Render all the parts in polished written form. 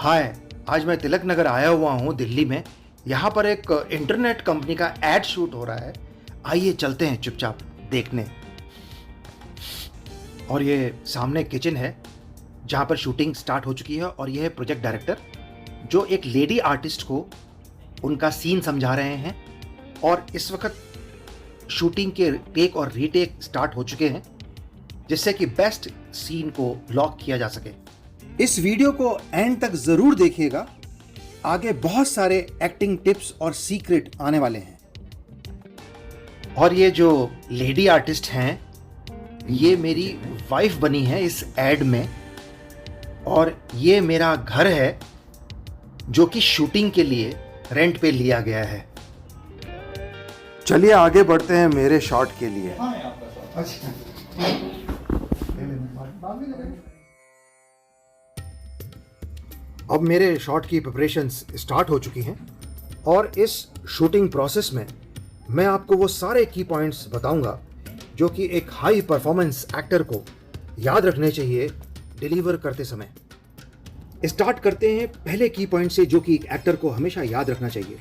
हाय, आज मैं तिलक नगर आया हुआ हूँ दिल्ली में। यहाँ पर एक इंटरनेट कंपनी का एड शूट हो रहा है। आइए चलते हैं चुपचाप देखने। और ये सामने किचन है जहाँ पर शूटिंग स्टार्ट हो चुकी है और ये है प्रोजेक्ट डायरेक्टर जो एक लेडी आर्टिस्ट को उनका सीन समझा रहे हैं। और इस वक्त शूटिंग के टेक और रीटेक स्टार्ट हो चुके हैं जिससे कि बेस्ट सीन को लॉक किया जा सके। इस वीडियो को एंड तक जरूर देखिएगा, आगे बहुत सारे एक्टिंग टिप्स और सीक्रेट आने वाले हैं। और ये जो लेडी आर्टिस्ट हैं ये मेरी वाइफ बनी है इस एड में, और ये मेरा घर है जो कि शूटिंग के लिए रेंट पे लिया गया है। चलिए आगे बढ़ते हैं मेरे शॉट के लिए। अब मेरे शॉट की प्रिपरेशंस स्टार्ट हो चुकी हैं और इस शूटिंग प्रोसेस में मैं आपको वो सारे की पॉइंट्स बताऊंगा जो कि एक हाई परफॉर्मेंस एक्टर को याद रखने चाहिए डिलीवर करते समय। स्टार्ट करते हैं पहले की पॉइंट से जो कि एक एक्टर को हमेशा याद रखना चाहिए।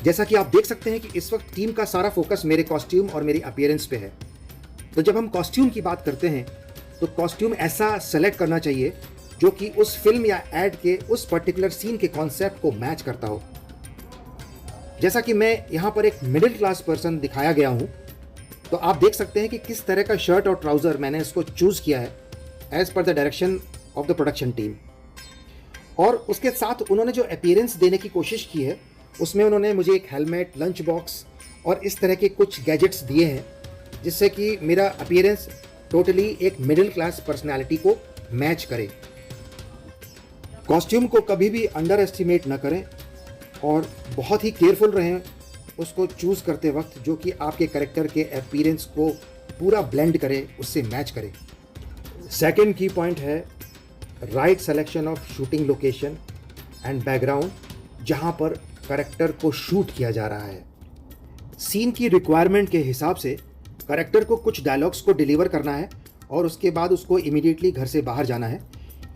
जैसा कि आप देख सकते हैं कि इस वक्त टीम का सारा फोकस मेरे कॉस्ट्यूम और मेरी अपीयरेंस पे है। तो जब हम कॉस्ट्यूम की बात करते हैं तो कॉस्ट्यूम ऐसा सेलेक्ट करना चाहिए जो कि उस फिल्म या एड के उस पर्टिकुलर सीन के कॉन्सेप्ट को मैच करता हो। जैसा कि मैं यहाँ पर एक मिडिल क्लास पर्सन दिखाया गया हूँ, तो आप देख सकते हैं कि किस तरह का शर्ट और ट्राउज़र मैंने इसको चूज़ किया है as per the direction of the production team. और उसके साथ उन्होंने जो अपीयरेंस देने की कोशिश की है उसमें उन्होंने मुझे एक हेलमेट, लंच बॉक्स और इस तरह के कुछ गैजेट्स दिए हैं जिससे कि मेरा अपीयरेंस टोटली एक मिडिल क्लास पर्सनैलिटी को मैच करे। कॉस्ट्यूम को कभी भी अंडर एस्टिमेट न करें और बहुत ही केयरफुल रहें उसको चूज़ करते वक्त, जो कि आपके कैरेक्टर के अपीयरेंस को पूरा ब्लेंड करे, उससे मैच करे। सेकंड की पॉइंट है right selection of shooting location and background जहां पर कैरेक्टर को शूट किया जा रहा है। सीन की रिक्वायरमेंट के हिसाब से कैरेक्टर को कुछ डायलॉग्स को डिलीवर करना है और उसके बाद उसको इमीडिएटली घर से बाहर जाना है,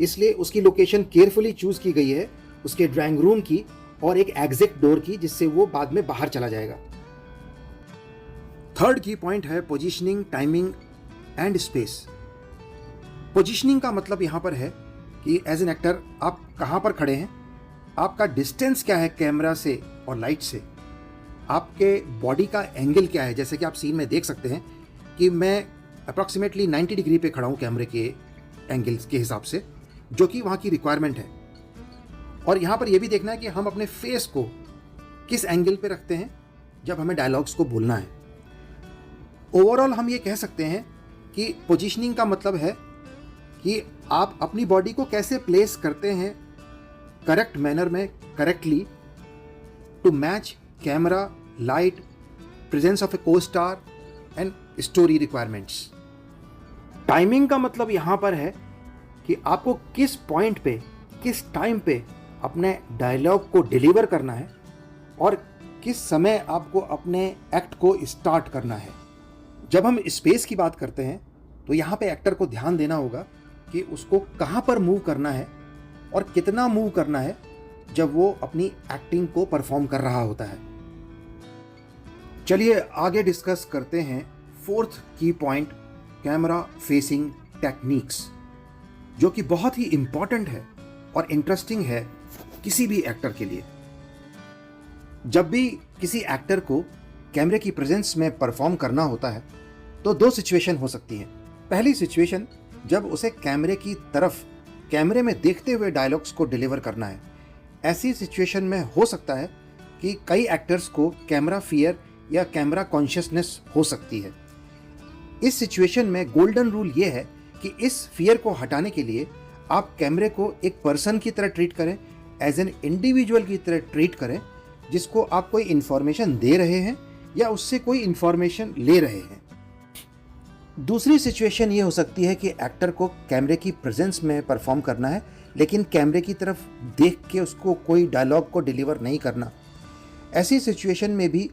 इसलिए उसकी लोकेशन केयरफुली चूज़ की गई है, उसके ड्राइंग रूम की और एक एग्जिट डोर की, जिससे वो बाद में बाहर चला जाएगा। थर्ड की पॉइंट है positioning, timing and space. Positioning का मतलब यहाँ पर है कि एज एन एक्टर आप कहाँ पर खड़े हैं, आपका डिस्टेंस क्या है कैमरा से और लाइट से, आपके बॉडी का एंगल क्या है। जैसे कि आप सीन में देख सकते हैं कि मैं अप्रॉक्सीमेटली 90 डिग्री पे खड़ा हूँ कैमरे के एंगल्स के हिसाब से, जो कि वहाँ की रिक्वायरमेंट है। और यहाँ पर यह भी देखना है कि हम अपने फेस को किस एंगल पे रखते हैं जब हमें डायलॉग्स को बोलना है। ओवरऑल हम ये कह सकते हैं कि पोजीशनिंग का मतलब है कि आप अपनी बॉडी को कैसे प्लेस करते हैं करेक्ट मैनर में, correctly to match camera, light, presence of a co star and story requirements. Timing का मतलब यहाँ पर है कि आपको किस पॉइंट पे, किस टाइम पे अपने डायलॉग को डिलीवर करना है और किस समय आपको अपने एक्ट को स्टार्ट करना है। जब हम स्पेस की बात करते हैं तो यहाँ पे एक्टर को ध्यान देना होगा कि उसको कहाँ पर मूव करना है और कितना मूव करना है जब वो अपनी एक्टिंग को परफॉर्म कर रहा होता है। चलिए आगे डिस्कस करते हैं फोर्थ की पॉइंट, कैमरा फेसिंग टेक्निक्स, जो कि बहुत ही इंपॉर्टेंट है और इंटरेस्टिंग है किसी भी एक्टर के लिए। जब भी किसी एक्टर को कैमरे की प्रेजेंस में परफॉर्म करना होता है तो दो सिचुएशन हो सकती हैं। पहली सिचुएशन जब उसे कैमरे की तरफ, कैमरे में देखते हुए डायलॉग्स को डिलीवर करना है। ऐसी सिचुएशन में हो सकता है कि कई एक्टर्स को कैमरा फियर या कैमरा कॉन्शियसनेस हो सकती है। इस सिचुएशन में गोल्डन रूल ये है कि इस फियर को हटाने के लिए आप कैमरे को एक पर्सन की तरह ट्रीट करें, एज एन इंडिविजुअल की तरह ट्रीट करें जिसको आप कोई इन्फॉर्मेशन दे रहे हैं या उससे कोई इन्फॉर्मेशन ले रहे हैं। दूसरी सिचुएशन ये हो सकती है कि एक्टर को कैमरे की प्रेजेंस में परफॉर्म करना है लेकिन कैमरे की तरफ देख के उसको कोई डायलॉग को डिलीवर नहीं करना। ऐसी सिचुएशन में भी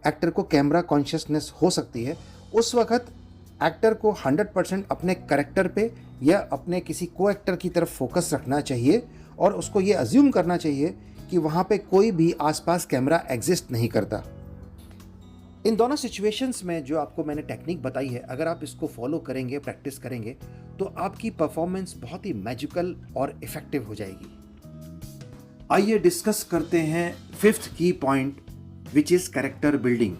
एक्टर को कैमरा कॉन्शियसनेस हो सकती है। उस वक्त एक्टर को 100% अपने कैरेक्टर पे या अपने किसी को एक्टर की तरफ फोकस रखना चाहिए और उसको ये अज्यूम करना चाहिए कि वहाँ पे कोई भी आसपास कैमरा एग्जिस्ट नहीं करता। इन दोनों सिचुएशंस में जो आपको मैंने टेक्निक बताई है, अगर आप इसको फॉलो करेंगे, प्रैक्टिस करेंगे, तो आपकी परफॉर्मेंस बहुत ही मैजिकल और इफेक्टिव हो जाएगी। आइए डिस्कस करते हैं फिफ्थ की point, which is character building.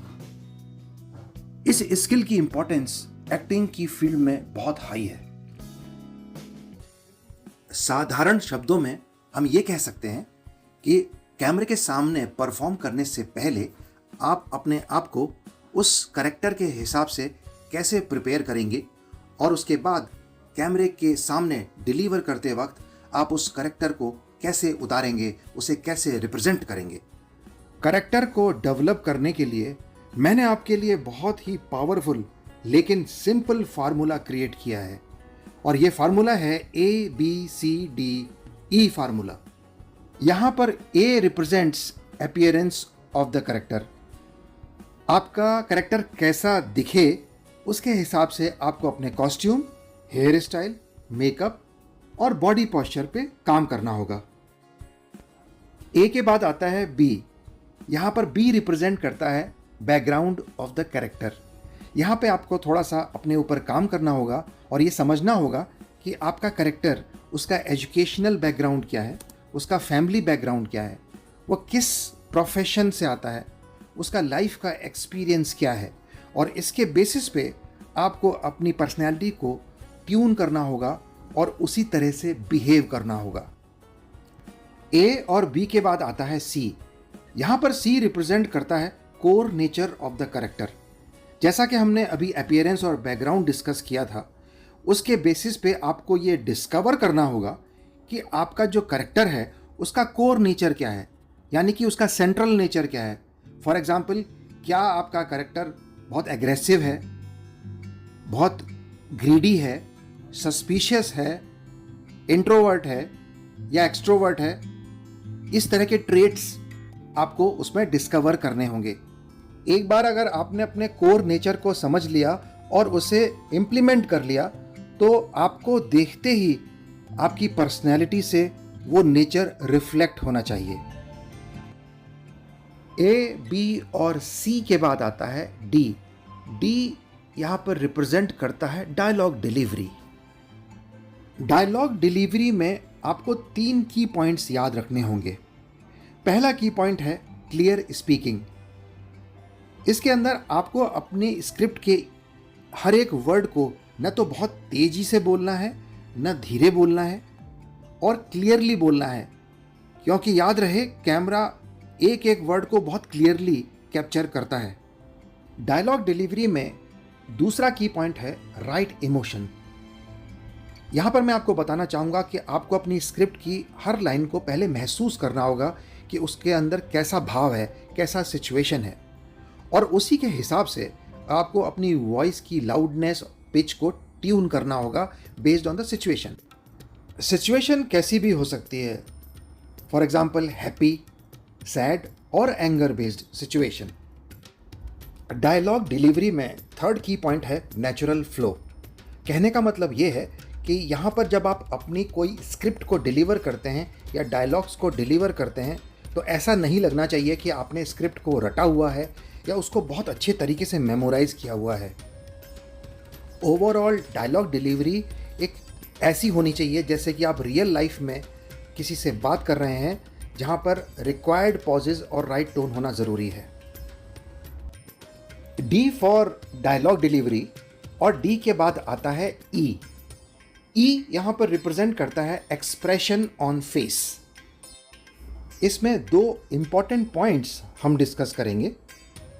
इस स्किल की इंपॉर्टेंस एक्टिंग की फील्ड में बहुत हाई है। साधारण शब्दों में हम ये कह सकते हैं कि कैमरे के सामने परफॉर्म करने से पहले आप अपने आप को उस कैरेक्टर के हिसाब से कैसे प्रिपेयर करेंगे, और उसके बाद कैमरे के सामने डिलीवर करते वक्त आप उस कैरेक्टर को कैसे उतारेंगे, उसे कैसे रिप्रेजेंट करेंगे। कैरेक्टर को डेवलप करने के लिए मैंने आपके लिए बहुत ही पावरफुल लेकिन सिंपल फार्मूला क्रिएट किया है, और ये फार्मूला है ABCDE फार्मूला। यहाँ पर A represents appearance of the character. आपका कैरेक्टर कैसा दिखे उसके हिसाब से आपको अपने कॉस्ट्यूम, हेयर स्टाइल, मेकअप और बॉडी पोस्चर पे काम करना होगा। A के बाद आता है B। यहाँ पर B रिप्रेजेंट करता है बैकग्राउंड ऑफ द कैरेक्टर। यहाँ पे आपको थोड़ा सा अपने ऊपर काम करना होगा और ये समझना होगा कि आपका कैरेक्टर, उसका एजुकेशनल बैकग्राउंड क्या है, उसका फैमिली बैकग्राउंड क्या है, वो किस प्रोफेशन से आता है, उसका लाइफ का एक्सपीरियंस क्या है, और इसके बेसिस पे आपको अपनी पर्सनैलिटी को ट्यून करना होगा और उसी तरह से बिहेव करना होगा। A और B के बाद आता है C। यहाँ पर C रिप्रेजेंट करता है core nature of the character. जैसा कि हमने अभी अपीयरेंस और बैकग्राउंड डिस्कस किया था, उसके बेसिस पे आपको ये डिस्कवर करना होगा कि आपका जो कैरेक्टर है उसका कोर नेचर क्या है, यानी कि उसका सेंट्रल नेचर क्या है। फॉर एग्जाम्पल, क्या आपका कैरेक्टर बहुत एग्रेसिव है, बहुत ग्रीडी है, सस्पिशियस है, इंट्रोवर्ट है या एक्सट्रोवर्ट है? इस तरह के ट्रेट्स आपको उसमें डिस्कवर करने होंगे। एक बार अगर आपने अपने कोर नेचर को समझ लिया और उसे इम्प्लीमेंट कर लिया, तो आपको देखते ही आपकी पर्सनैलिटी से वो नेचर रिफ्लेक्ट होना चाहिए। A, B और C के बाद आता है D। D यहाँ पर रिप्रेजेंट करता है डायलॉग डिलीवरी। डायलॉग डिलीवरी में आपको 3 की पॉइंट्स याद रखने होंगे। पहला की पॉइंट है क्लियर स्पीकिंग। इसके अंदर आपको अपने स्क्रिप्ट के हर एक वर्ड को न तो बहुत तेजी से बोलना है, न धीरे बोलना है, और क्लियरली बोलना है, क्योंकि याद रहे कैमरा एक एक वर्ड को बहुत क्लियरली कैप्चर करता है। डायलॉग डिलीवरी में दूसरा की पॉइंट है राइट इमोशन। यहाँ पर मैं आपको बताना चाहूँगा कि आपको अपनी स्क्रिप्ट की हर लाइन को पहले महसूस करना होगा कि उसके अंदर कैसा भाव है, कैसा सिचुएशन है, और उसी के हिसाब से आपको अपनी वॉइस की लाउडनेस, पिच को ट्यून करना होगा based on the situation. Situation कैसी भी हो सकती है, फॉर एग्जाम्पल हैप्पी, सैड और anger based situation. Dialogue delivery में थर्ड की पॉइंट है नेचुरल फ्लो। कहने का मतलब ये है कि यहाँ पर जब आप अपनी कोई स्क्रिप्ट को डिलीवर करते हैं या डायलॉग्स को डिलीवर करते हैं, तो ऐसा नहीं लगना चाहिए कि आपने स्क्रिप्ट को रटा हुआ है या उसको बहुत अच्छे तरीके से मेमोराइज किया हुआ है। ओवरऑल डायलॉग डिलीवरी एक ऐसी होनी चाहिए जैसे कि आप रियल लाइफ में किसी से बात कर रहे हैं, जहाँ पर रिक्वायर्ड पॉजेज और राइट टोन होना ज़रूरी है। डी फॉर डायलॉग डिलीवरी, और डी के बाद आता है ई। ई यहाँ पर रिप्रेजेंट करता है एक्सप्रेशन ऑन फेस। इसमें 2 इम्पॉर्टेंट पॉइंट्स हम डिस्कस करेंगे।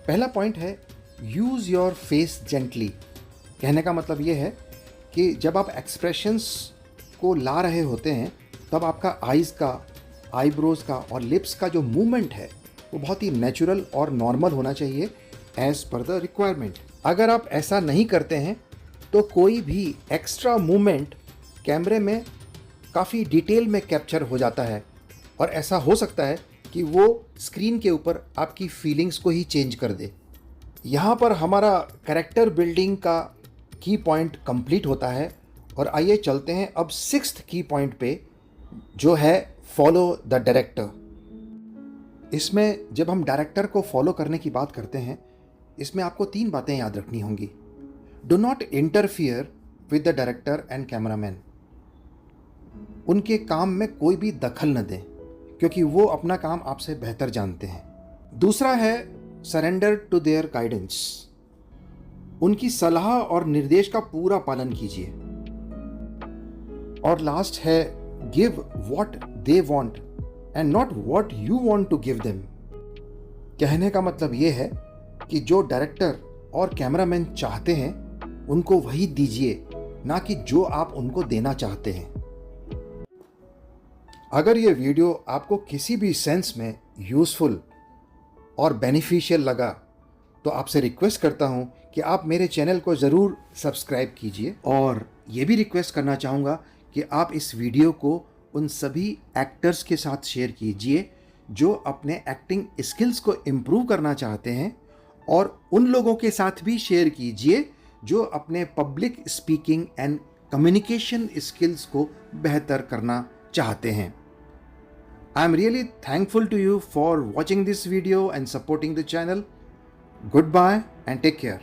पहला पॉइंट है यूज़ योर फेस जेंटली। कहने का मतलब ये है कि जब आप एक्सप्रेशंस को ला रहे होते हैं, तब आपका आइज़ का, आईब्रोज़ का और लिप्स का जो मूवमेंट है वो बहुत ही नेचुरल और नॉर्मल होना चाहिए एज़ पर द रिक्वायरमेंट। अगर आप ऐसा नहीं करते हैं तो कोई भी एक्स्ट्रा मूवमेंट कैमरे में काफ़ी डिटेल में कैप्चर हो जाता है, और ऐसा हो सकता है कि वो स्क्रीन के ऊपर आपकी फीलिंग्स को ही चेंज कर दे। यहाँ पर हमारा कैरेक्टर बिल्डिंग का की पॉइंट कंप्लीट होता है, और आइए चलते हैं अब 6th की पॉइंट पे, जो है फॉलो द डायरेक्टर। इसमें जब हम डायरेक्टर को फॉलो करने की बात करते हैं, इसमें आपको 3 बातें याद रखनी होंगी। Do not interfere with the director and cameraman. उनके काम में कोई भी दखल न दें, क्योंकि वो अपना काम आपसे बेहतर जानते हैं। दूसरा है सरेंडर टू देयर गाइडेंस। उनकी सलाह और निर्देश का पूरा पालन कीजिए। और लास्ट है give what they want and not what you want to give them. कहने का मतलब ये है कि जो डायरेक्टर और कैमरामैन चाहते हैं उनको वही दीजिए, ना कि जो आप उनको देना चाहते हैं। अगर ये वीडियो आपको किसी भी सेंस में यूज़फुल और बेनिफिशियल लगा तो आपसे रिक्वेस्ट करता हूँ कि आप मेरे चैनल को ज़रूर सब्सक्राइब कीजिए। और ये भी रिक्वेस्ट करना चाहूँगा कि आप इस वीडियो को उन सभी एक्टर्स के साथ शेयर कीजिए जो अपने एक्टिंग स्किल्स को इम्प्रूव करना चाहते हैं, और उन लोगों के साथ भी शेयर कीजिए जो अपने public speaking and communication skills को बेहतर करना चाहते हैं। I am really thankful to you for watching this video and supporting the channel. Goodbye and take care.